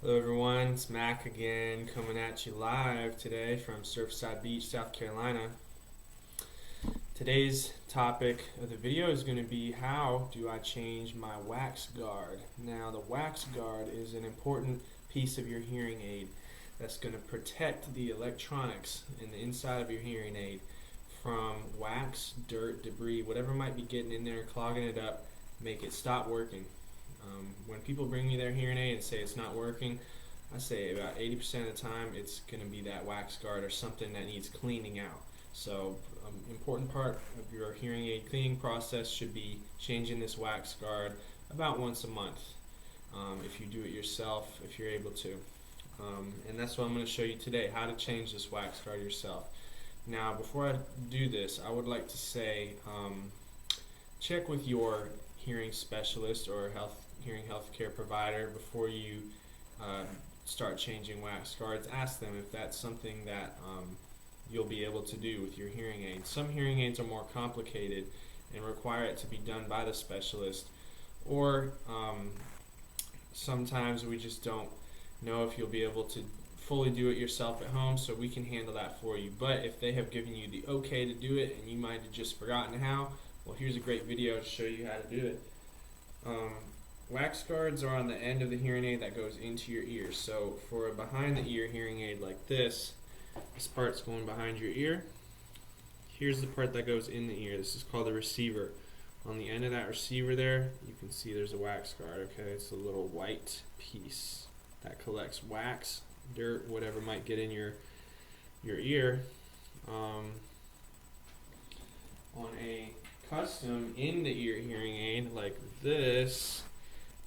Hello everyone, it's Mac again coming at you live today from Surfside Beach, South Carolina. Today's topic of the video is going to be how do I change my wax guard. Now the wax guard is an important piece of your hearing aid that's going to protect the electronics in the inside of your hearing aid from wax, dirt, debris, whatever might be getting in there, clogging it up, make it stop working. When people bring me their hearing aid and say it's not working, I say about 80% of the time it's going to be that wax guard or something that needs cleaning out. So, important part of your hearing aid cleaning process should be changing this wax guard about once a month. If you do it yourself, if you're able to. And that's what I'm going to show you today, how to change this wax guard yourself. Now, before I do this, I would like to say check with your hearing specialist or hearing healthcare provider before you start changing wax guards. Ask them if that's something that you'll be able to do with your hearing aids. Some hearing aids are more complicated and require it to be done by the specialist, or sometimes we just don't know if you'll be able to fully do it yourself at home, so we can handle that for you. But if they have given you the okay to do it and you might have just forgotten how, well, here's a great video to show you how to do it. Wax guards are on the end of the hearing aid that goes into your ear. So for a behind the ear hearing aid like this part's going behind your ear. Here's the part that goes in the ear. This is called the receiver. On the end of that receiver there, you can see there's a wax guard, okay? It's a little white piece that collects wax, dirt, whatever might get in your ear. On a custom in the ear hearing aid like this,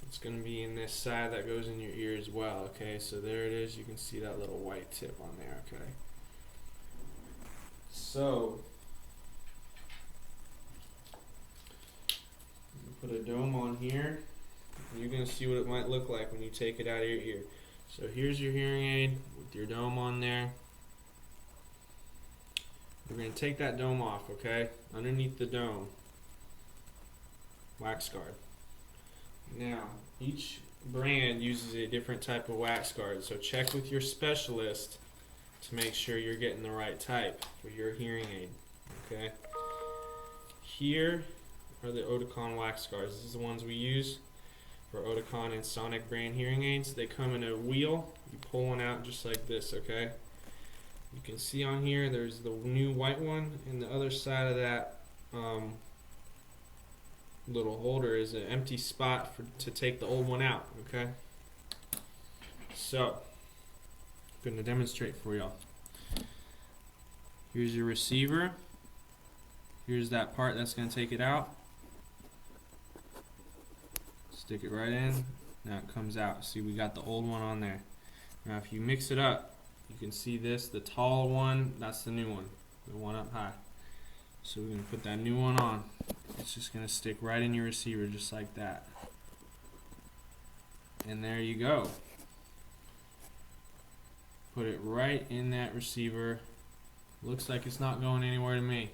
it's going to be in this side that goes in your ear as well. Okay, so there it is. You can see that little white tip on there. Okay, so put a dome on here. You're going to see what it might look like when you take it out of your ear. So here's your hearing aid with your dome on there. We're going to take that dome off, okay? Underneath the dome, wax guard. Now, each brand uses a different type of wax guard, so check with your specialist to make sure you're getting the right type for your hearing aid, okay? Here are the Oticon wax guards. These are the ones we use for Oticon and Sonic brand hearing aids. They come in a wheel. You pull one out just like this, okay? You can see on here there's the new white one, and the other side of that little holder is an empty spot to take the old one out, okay? So, I'm going to demonstrate for y'all. Here's your receiver. Here's that part that's going to take it out. Stick it right in. Now it comes out. See, we got the old one on there. Now if you mix it up, you can see this, the tall one, that's the new one, the one up high. So we're going to put that new one on. It's just going to stick right in your receiver just like that. And there you go. Put it right in that receiver. Looks like it's not going anywhere to me.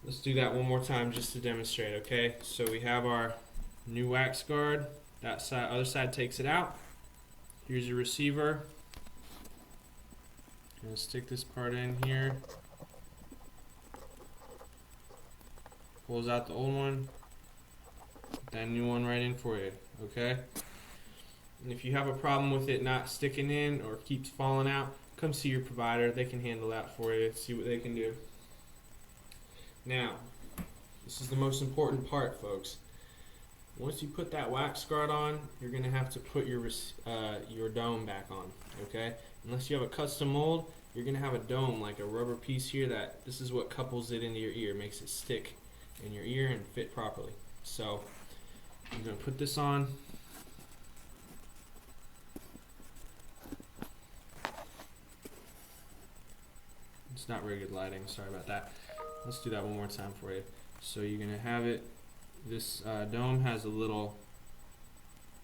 Let's do that one more time just to demonstrate, okay? So we have our new wax guard. That side, other side takes it out. Here's your receiver. I'm going to stick this part in here. Pulls out the old one. Put that new one right in for you, okay? And if you have a problem with it not sticking in or keeps falling out, come see your provider. They can handle that for you. See what they can do. Now, this is the most important part, folks. Once you put that wax guard on, you're going to have to put your dome back on, okay? Unless you have a custom mold, you're going to have a dome, like a rubber piece here, that this is what couples it into your ear, makes it stick in your ear and fit properly. So, I'm going to put this on. It's not very good lighting, sorry about that. Let's do that one more time for you. So you're going to have it, this dome has a little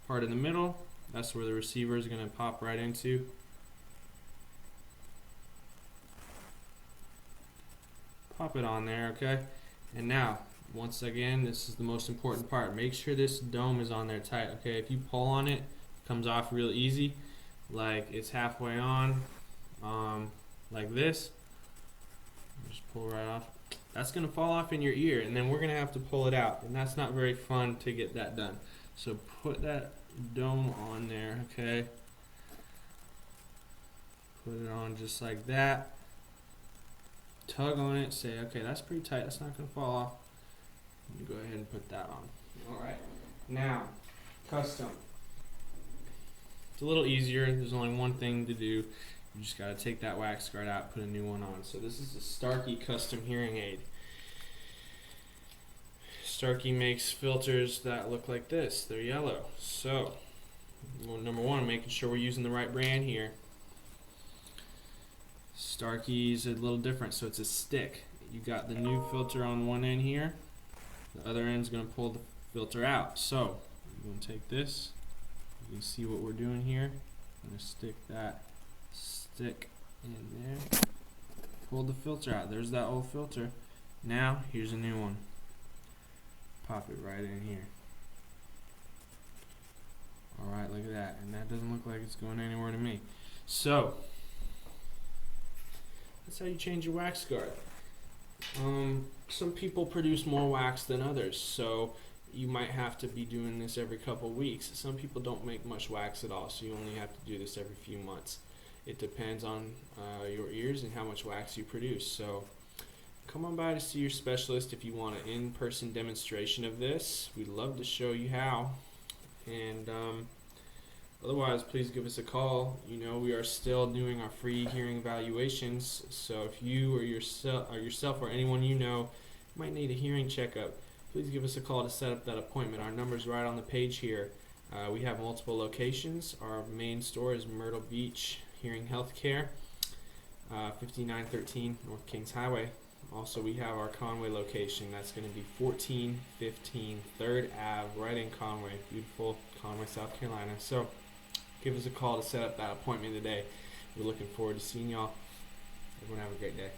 part in the middle. That's where the receiver is going to pop right into. Pop it on there, okay? And now, once again, this is the most important part. Make sure this dome is on there tight, okay? If you pull on it, comes off real easy, like it's halfway on, like this. Just pull right off. That's gonna fall off in your ear, and then we're gonna have to pull it out, and that's not very fun to get that done. So put that dome on there, okay? Put it on just like that. Tug on it, say, okay, that's pretty tight, that's not gonna fall off. You go ahead and put that on. Alright, now, custom. It's a little easier, there's only one thing to do. You just gotta take that wax guard out, put a new one on. So this is a Starkey custom hearing aid. Starkey makes filters that look like this, they're yellow. So, number one, making sure we're using the right brand here. Starkey's a little different, so it's a stick. You got the new filter on one end here. The other end's going to pull the filter out. So, I'm going to take this. You can see what we're doing here. I'm going to stick that stick in there. Pull the filter out. There's that old filter. Now, here's a new one. Pop it right in here. Alright, look at that. And that doesn't look like it's going anywhere to me. So, that's how you change your wax guard. Some people produce more wax than others, so you might have to be doing this every couple weeks. Some people don't make much wax at all, so you only have to do this every few months. It depends on your ears and how much wax you produce. So come on by to see your specialist if you want an in-person demonstration of this. We'd love to show you how. And otherwise, please give us a call. You know, we are still doing our free hearing evaluations, so if you or yourself or anyone you know might need a hearing checkup, please give us a call to set up that appointment. Our number's right on the page here. We have multiple locations. Our main store is Myrtle Beach Hearing Healthcare, 5913 North Kings Highway. Also, we have our Conway location. That's going to be 1415 3rd Ave, right in Conway, beautiful Conway, South Carolina. So give us a call to set up that appointment today. We're looking forward to seeing y'all. Everyone have a great day.